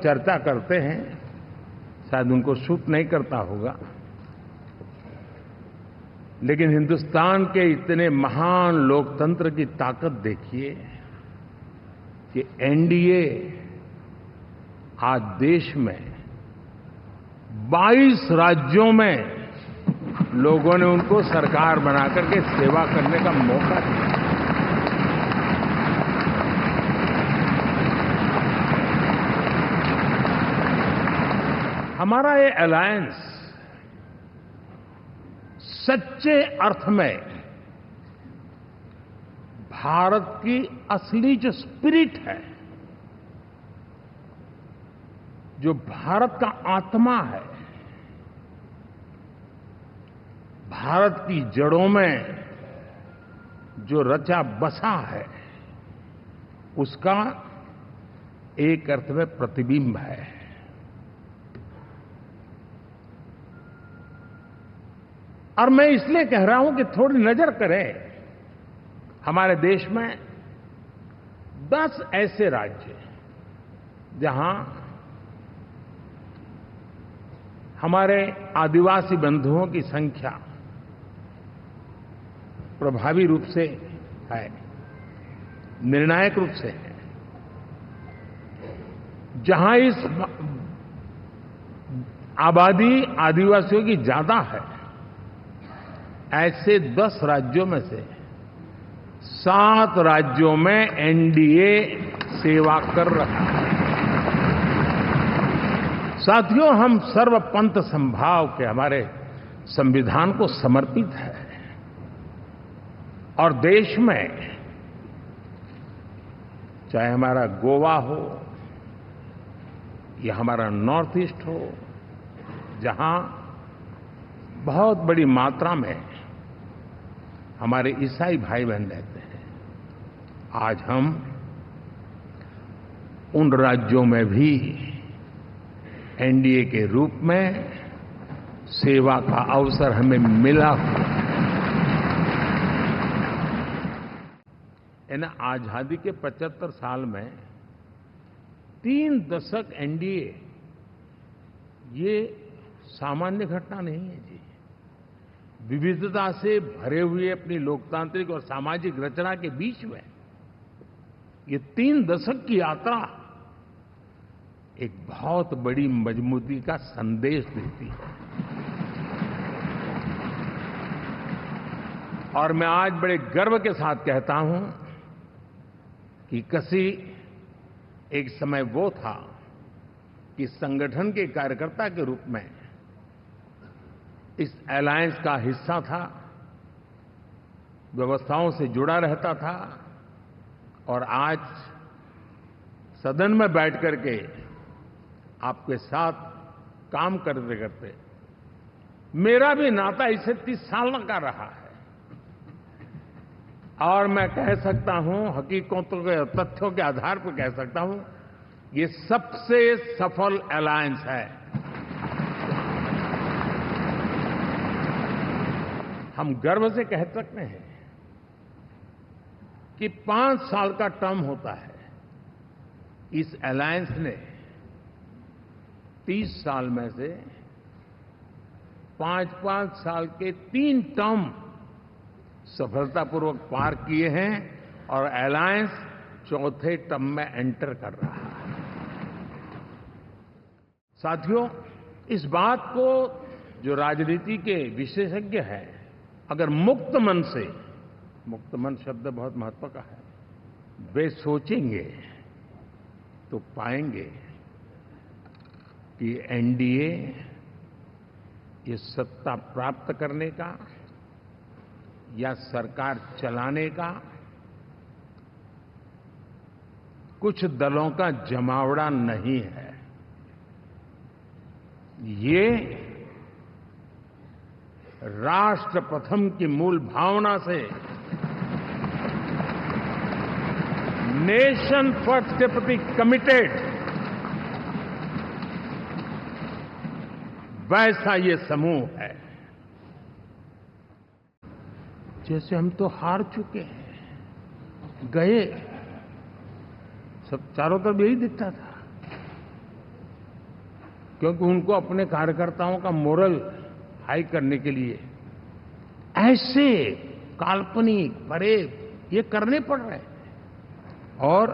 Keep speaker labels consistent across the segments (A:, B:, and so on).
A: चर्चा करते हैं, शायद उनको सूट नहीं करता होगा, लेकिन हिंदुस्तान के इतने महान लोकतंत्र की ताकत देखिए कि एनडीए आज देश में 22 राज्यों में लोगों ने उनको सरकार बना करके सेवा करने का मौका दिया। हमारा ये अलायंस सच्चे अर्थ में भारत की असली जो स्पिरिट है, जो भारत का आत्मा है, भारत की जड़ों में जो रचा बसा है, उसका एक अर्थ में प्रतिबिंब है। और मैं इसलिए कह रहा हूं कि थोड़ी नजर करें, हमारे देश में 10 ऐसे राज्य जहां हमारे आदिवासी बंधुओं की संख्या प्रभावी रूप से है, निर्णायक रूप से है, जहां इस आबादी आदिवासियों की ज्यादा है, ऐसे 10 राज्यों में से 7 राज्यों में एनडीए सेवा कर रहा है। साथियों, हम सर्वपंथ संभाव के हमारे संविधान को समर्पित है और देश में चाहे हमारा गोवा हो या हमारा नॉर्थ ईस्ट हो, जहां बहुत बड़ी मात्रा में हमारे ईसाई भाई बहन रहते हैं, आज हम उन राज्यों में भी एनडीए के रूप में सेवा का अवसर हमें मिला हुआ है। आजादी के 75 साल में 3 दशक एनडीए, ये सामान्य घटना नहीं है जी। विविधता से भरे हुए अपनी लोकतांत्रिक और सामाजिक रचना के बीच में ये 3 दशक की यात्रा एक बहुत बड़ी मजबूती का संदेश देती है। और मैं आज बड़े गर्व के साथ कहता हूं कि किसी एक समय वो था कि संगठन के कार्यकर्ता के रूप में इस अलायंस का हिस्सा था, व्यवस्थाओं से जुड़ा रहता था, और आज सदन में बैठ करके आपके साथ काम करते करते मेरा भी नाता इससे 30 साल का रहा है। और मैं कह सकता हूं, हकीकतों के तथ्यों के आधार पर कह सकता हूं, ये सबसे सफल अलायंस है। हम गर्व से कह सकते हैं कि 5 साल का टर्म होता है। इस अलायंस ने 30 साल में से 5-5 साल के 3 टर्म सफलतापूर्वक पार किए हैं और अलायंस 4थे टर्म में एंटर कर रहा है। साथियों, इस बात को जो राजनीति के विशेषज्ञ हैं, अगर मुक्त मन से, मुक्त मन शब्द बहुत महत्व का है, वे सोचेंगे तो पाएंगे कि एनडीए ये सत्ता प्राप्त करने का या सरकार चलाने का कुछ दलों का जमावड़ा नहीं है। ये राष्ट्र प्रथम की मूल भावना से नेशन फर्स्ट के प्रति कमिटेड, वैसा ये समूह है। जैसे हम तो हार चुके हैं, गए, सब चारों तरफ यही दिखता था, क्योंकि उनको अपने कार्यकर्ताओं का मोरल हाई करने के लिए ऐसे काल्पनिक परेड ये करने पड़ रहे हैं। और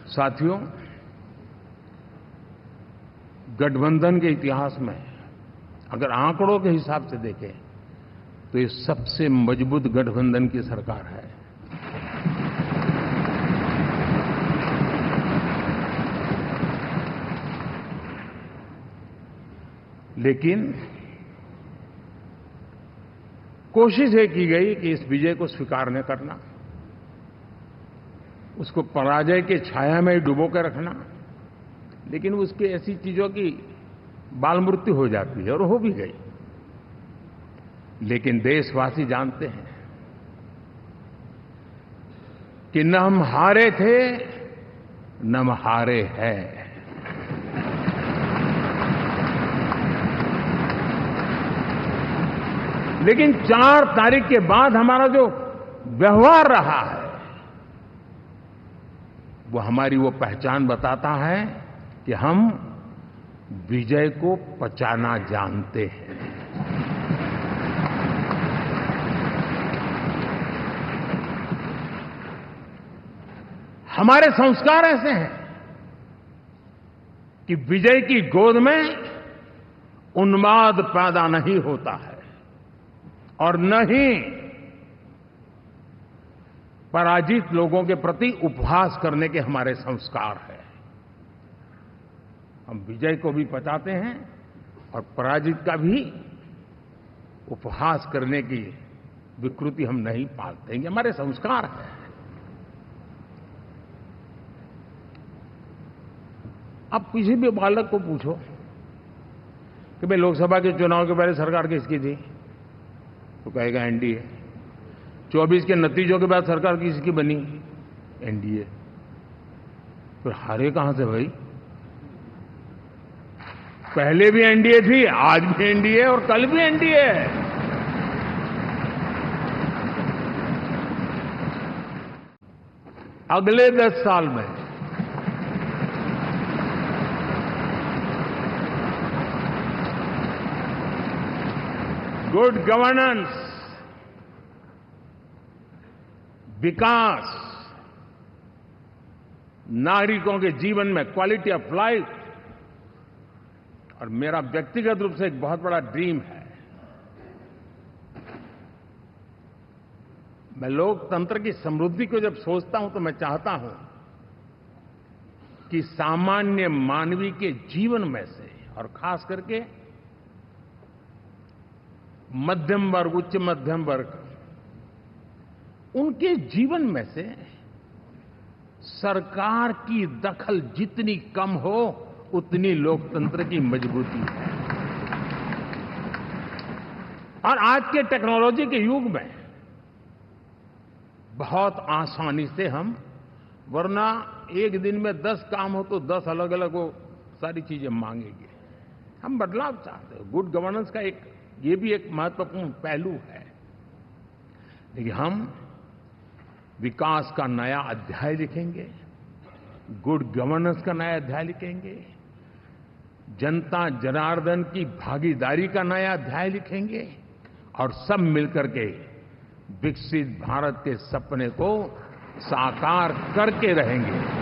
A: साथियों, गठबंधन के इतिहास में अगर आंकड़ों के हिसाब से देखें तो ये सबसे मजबूत गठबंधन की सरकार है। लेकिन कोशिश ये की गई कि इस विजय को स्वीकार न करना, उसको पराजय के छाया में ही डुबो के रखना, लेकिन उसकी ऐसी चीजों की बाल मृत्यु हो जाती है और हो भी गई। लेकिन देशवासी जानते हैं कि न हम हारे थे न हम हारे हैं। लेकिन 4 तारीख के बाद हमारा जो व्यवहार रहा है वो हमारी वो पहचान बताता है कि हम विजय को पचाना जानते हैं। हमारे संस्कार ऐसे हैं कि विजय की गोद में उन्माद पैदा नहीं होता है और न ही पराजित लोगों के प्रति उपहास करने के हमारे संस्कार हैं। हम विजय को भी पचाते हैं और पराजित का भी उपहास करने की विकृति हम नहीं पालते हैं। ये हमारे संस्कार हैं। अब किसी भी बालक को पूछो कि भाई लोकसभा के चुनाव के पहले सरकार किसकी थी, तो कहेगा एनडीए। 24 के नतीजों के बाद सरकार किसकी बनी, एनडीए। फिर हारे कहां से भाई? पहले भी एनडीए थी, आज भी एनडीए और कल भी एनडीए है। अगले 10 साल में गुड गवर्नेंस, विकास, नागरिकों के जीवन में क्वालिटी ऑफ लाइफ, और मेरा व्यक्तिगत रूप से एक बहुत बड़ा ड्रीम है, मैं लोकतंत्र की समृद्धि को जब सोचता हूं तो मैं चाहता हूं कि सामान्य मानवीय के जीवन में से, और खास करके मध्यम वर्ग, उच्च मध्यम वर्ग, उनके जीवन में से सरकार की दखल जितनी कम हो उतनी लोकतंत्र की मजबूती है। और आज के टेक्नोलॉजी के युग में बहुत आसानी से हम, वरना एक दिन में 10 काम हो तो 10 अलग अलग वो सारी चीजें मांगेंगे। हम बदलाव चाहते हैं। गुड गवर्नेंस का ये भी एक महत्वपूर्ण पहलू है। लेकिन हम विकास का नया अध्याय लिखेंगे, गुड गवर्नेंस का नया अध्याय लिखेंगे, जनता जनार्दन की भागीदारी का नया अध्याय लिखेंगे और सब मिलकर के विकसित भारत के सपने को साकार करके रहेंगे।